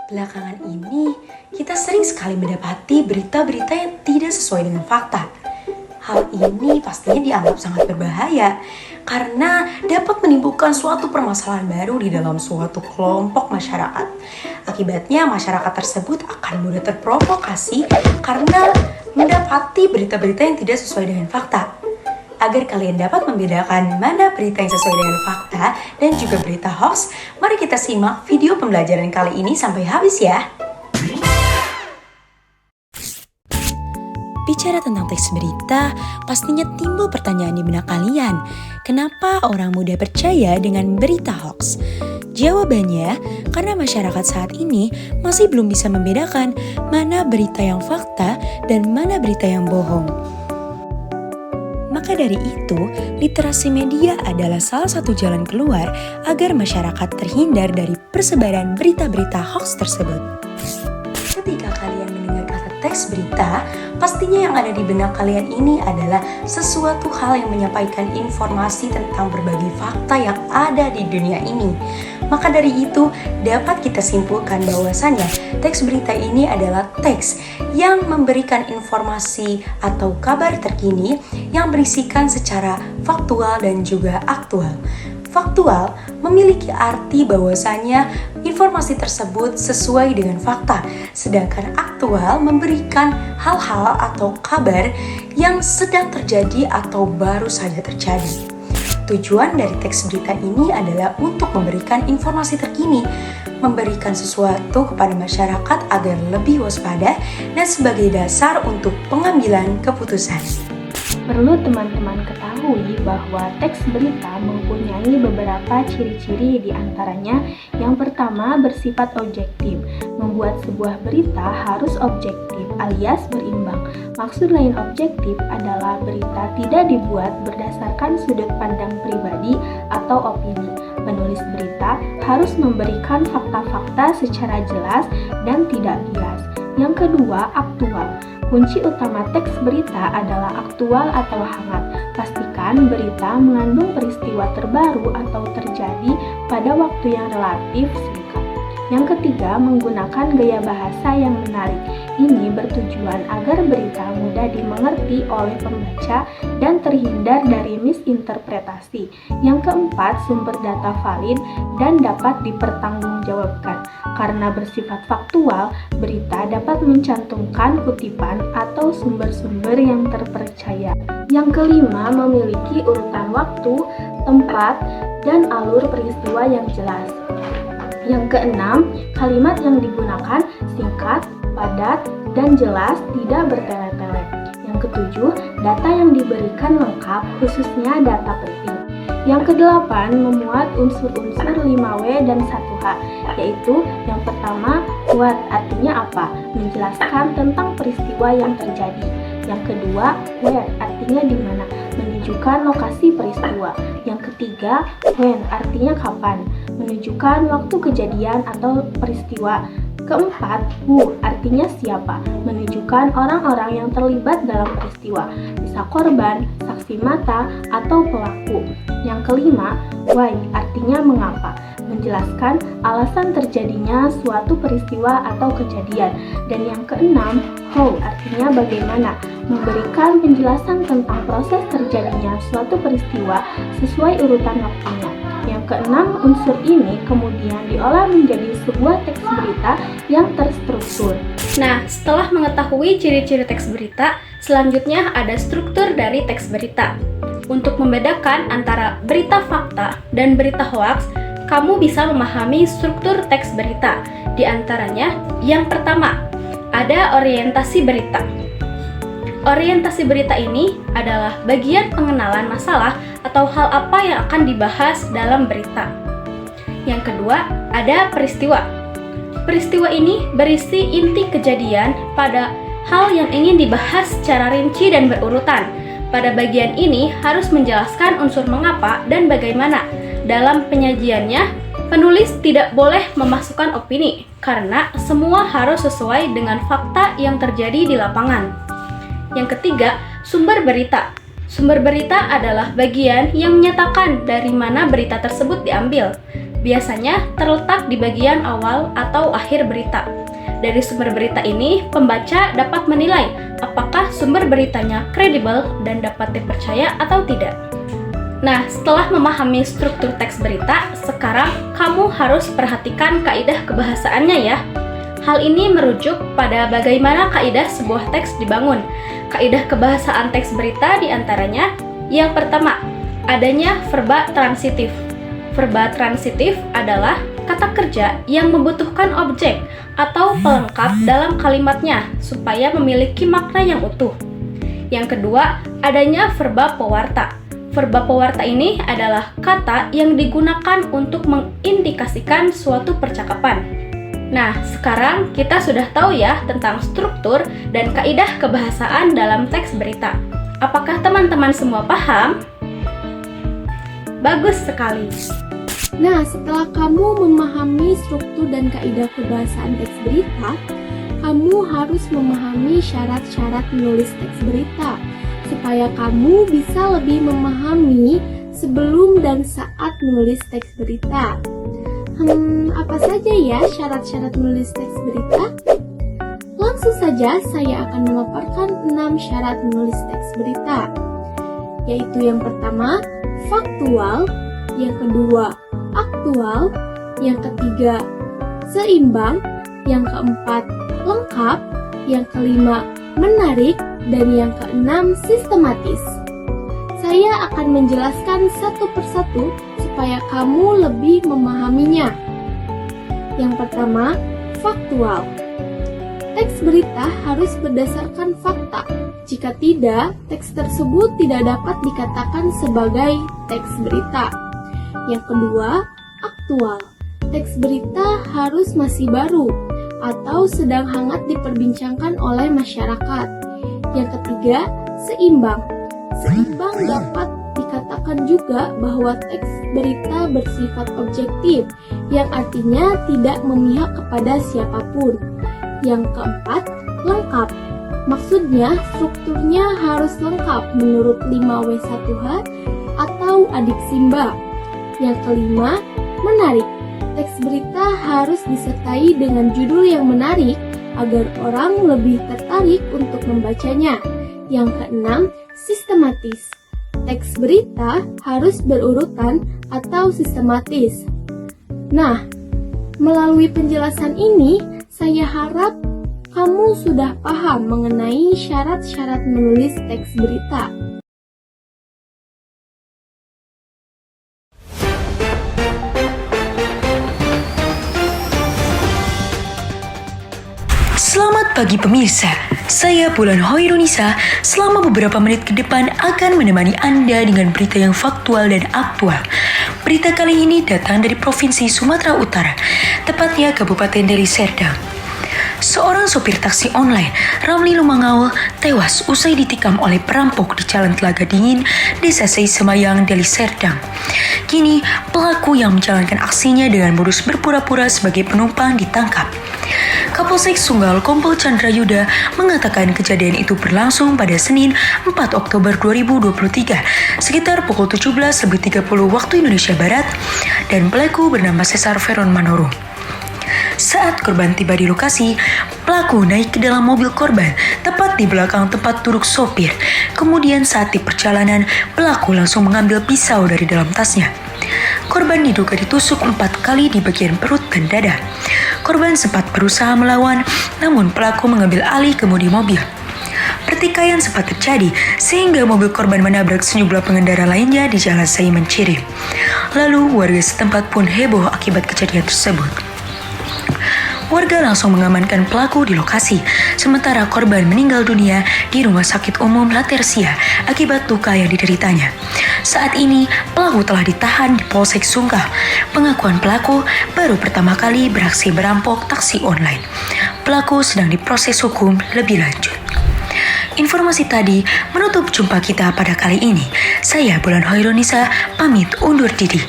Belakangan ini, kita sering sekali mendapati berita-berita yang tidak sesuai dengan fakta. Hal ini pastinya dianggap sangat berbahaya karena dapat menimbulkan suatu permasalahan baru di dalam suatu kelompok masyarakat. Akibatnya, masyarakat tersebut akan mudah terprovokasi karena mendapati berita-berita yang tidak sesuai dengan fakta. Agar kalian dapat membedakan mana berita yang sesuai dengan fakta dan juga berita hoax, mari kita simak video pembelajaran kali ini sampai habis ya. Bicara tentang teks berita, pastinya timbul pertanyaan di benak kalian. Kenapa orang mudah percaya dengan berita hoax? Jawabannya, karena masyarakat saat ini masih belum bisa membedakan mana berita yang fakta dan mana berita yang bohong. Maka dari itu, literasi media adalah salah satu jalan keluar agar masyarakat terhindar dari persebaran berita-berita hoax tersebut. Ketika kalian mendengar kata teks berita, pastinya yang ada di benak kalian ini adalah sesuatu hal yang menyampaikan informasi tentang berbagai fakta yang ada di dunia ini. Maka dari itu, dapat kita simpulkan bahwasannya teks berita ini adalah teks yang memberikan informasi atau kabar terkini yang berisikan secara faktual dan juga aktual. Faktual memiliki arti bahwasanya informasi tersebut sesuai dengan fakta, sedangkan aktual memberikan hal-hal atau kabar yang sedang terjadi atau baru saja terjadi. Tujuan dari teks berita ini adalah untuk memberikan informasi terkini, memberikan sesuatu kepada masyarakat agar lebih waspada dan sebagai dasar untuk pengambilan keputusan. Perlu teman-teman ketahui bahwa teks berita mempunyai beberapa ciri-ciri, di antaranya yang pertama bersifat objektif. Membuat sebuah berita harus objektif alias berimbang. Maksud lain objektif adalah berita tidak dibuat berdasarkan sudut pandang pribadi atau opini. Penulis berita harus memberikan fakta-fakta secara jelas dan tidak bias. Yang kedua, aktual. Kunci utama teks berita adalah aktual atau hangat. Pastikan berita mengandung peristiwa terbaru atau terjadi pada waktu yang relatif singkat. Yang ketiga, menggunakan gaya bahasa yang menarik. Ini bertujuan agar berita mudah dimengerti oleh pembaca dan terhindar dari misinterpretasi. Yang keempat, sumber data valid dan dapat dipertanggungjawabkan. Karena bersifat faktual, berita dapat mencantumkan kutipan atau sumber-sumber yang terpercaya. Yang kelima, memiliki urutan waktu, tempat, dan alur peristiwa yang jelas. Yang keenam, kalimat yang digunakan singkat, padat, dan jelas, tidak bertele-tele. Yang ketujuh, data yang diberikan lengkap, khususnya data penting. Yang kedelapan, memuat unsur-unsur 5W dan 1H, yaitu yang pertama, what artinya apa? Menjelaskan tentang peristiwa yang terjadi. Yang kedua, where artinya di mana? Menunjukkan lokasi peristiwa. Yang ketiga, when artinya kapan? Menunjukkan waktu kejadian atau peristiwa. Keempat, who artinya siapa? Menunjukkan orang-orang yang terlibat dalam peristiwa, bisa korban, saksi mata, atau pelaku. Yang kelima, why artinya mengapa? Menjelaskan alasan terjadinya suatu peristiwa atau kejadian. Dan yang keenam, how artinya bagaimana? Memberikan penjelasan tentang proses terjadinya suatu peristiwa sesuai urutan waktunya. Yang keenam unsur ini kemudian diolah menjadi sebuah teks berita yang terstruktur. Nah, setelah mengetahui ciri-ciri teks berita, selanjutnya ada struktur dari teks berita. Untuk membedakan antara berita fakta dan berita hoaks, kamu bisa memahami struktur teks berita. Di antaranya, yang pertama, ada orientasi berita. Orientasi berita ini adalah bagian pengenalan masalah atau hal apa yang akan dibahas dalam berita. Yang kedua, ada peristiwa. Peristiwa ini berisi inti kejadian pada hal yang ingin dibahas secara rinci dan berurutan. Pada bagian ini harus menjelaskan unsur mengapa dan bagaimana. Dalam penyajiannya, penulis tidak boleh memasukkan opini karena semua harus sesuai dengan fakta yang terjadi di lapangan. Yang ketiga, sumber berita. Sumber berita adalah bagian yang menyatakan dari mana berita tersebut diambil. biasanya terletak di bagian awal atau akhir berita. Dari sumber berita ini, pembaca dapat menilai apakah sumber beritanya kredibel dan dapat dipercaya atau tidak. Nah, setelah memahami struktur teks berita, sekarang kamu harus perhatikan kaidah kebahasaannya ya. Hal ini merujuk pada bagaimana kaidah sebuah teks dibangun. Kaidah kebahasaan teks berita diantaranya, yang pertama, adanya verba transitif. Verba transitif adalah kata kerja yang membutuhkan objek atau pelengkap dalam kalimatnya supaya memiliki makna yang utuh. Yang kedua, adanya verba pewarta. Verba pewarta ini adalah kata yang digunakan untuk mengindikasikan suatu percakapan. Nah, sekarang kita sudah tahu ya tentang struktur dan kaidah kebahasaan dalam teks berita. Apakah teman-teman semua paham? Bagus sekali. Nah, setelah kamu memahami struktur dan kaidah kebahasaan teks berita, kamu harus memahami syarat-syarat menulis teks berita supaya kamu bisa lebih memahami sebelum dan saat menulis teks berita. Apa saja ya syarat-syarat menulis teks berita? Langsung saja saya akan memaparkan 6 syarat menulis teks berita, yaitu yang pertama, faktual, yang kedua, aktual, yang ketiga, seimbang, yang keempat, lengkap, yang kelima, menarik, dan yang keenam, sistematis. Saya akan menjelaskan satu persatu supaya kamu lebih memahaminya. Yang pertama, faktual. Teks berita harus berdasarkan fakta. Jika tidak, teks tersebut tidak dapat dikatakan sebagai teks berita. Yang kedua, aktual. Teks berita harus masih baru atau sedang hangat diperbincangkan oleh masyarakat. Yang ketiga, seimbang. Seimbang dapat dikatakan juga bahwa teks berita bersifat objektif, yang artinya tidak memihak kepada siapapun. Yang keempat, lengkap. Maksudnya, strukturnya harus lengkap menurut 5W1H atau Adik Simba. Yang kelima, menarik. Teks berita harus disertai dengan judul yang menarik agar orang lebih tertarik untuk membacanya. Yang keenam, sistematis. Teks berita harus berurutan atau sistematis. Nah, melalui penjelasan ini, saya harap kamu sudah paham mengenai syarat-syarat menulis teks berita. Selamat pagi pemirsa, saya Bulan Hoirunisa. Selama beberapa menit ke depan akan menemani Anda dengan berita yang faktual dan aktual. Berita kali ini datang dari Provinsi Sumatera Utara, tepatnya Kabupaten Deli Serdang. Seorang sopir taksi online, Ramli Lumangau, tewas usai ditikam oleh perampok di Jalan Telaga Dingin, Desa Sei Semayang, Deli Serdang. Kini, pelaku yang menjalankan aksinya dengan modus berpura-pura sebagai penumpang ditangkap. Kapolsek Sunggal Kompol Chandra Yuda mengatakan kejadian itu berlangsung pada Senin 4 Oktober 2023 sekitar pukul 17.30 waktu Indonesia Barat dan pelaku bernama Cesar Veron Manoro. Saat korban tiba di lokasi, pelaku naik ke dalam mobil korban tepat di belakang tempat duduk sopir. Kemudian saat di perjalanan, pelaku langsung mengambil pisau dari dalam tasnya. Korban diduga ditusuk 4 kali di bagian perut dan dada. Korban sempat berusaha melawan, namun pelaku mengambil alih kemudi mobil. Pertikaian sempat terjadi sehingga mobil korban menabrak sejumlah pengendara lainnya di Jalan Saiman Cirim. Lalu warga setempat pun heboh akibat kejadian tersebut. Warga langsung mengamankan pelaku di lokasi, sementara korban meninggal dunia di Rumah Sakit Umum Latersia akibat luka yang dideritanya. Saat ini, pelaku telah ditahan di Polsek Sunggal. Pengakuan pelaku baru pertama kali beraksi merampok taksi online. Pelaku sedang diproses hukum lebih lanjut. Informasi tadi menutup jumpa kita pada kali ini. Saya Bulan Hoirunisa, pamit undur diri.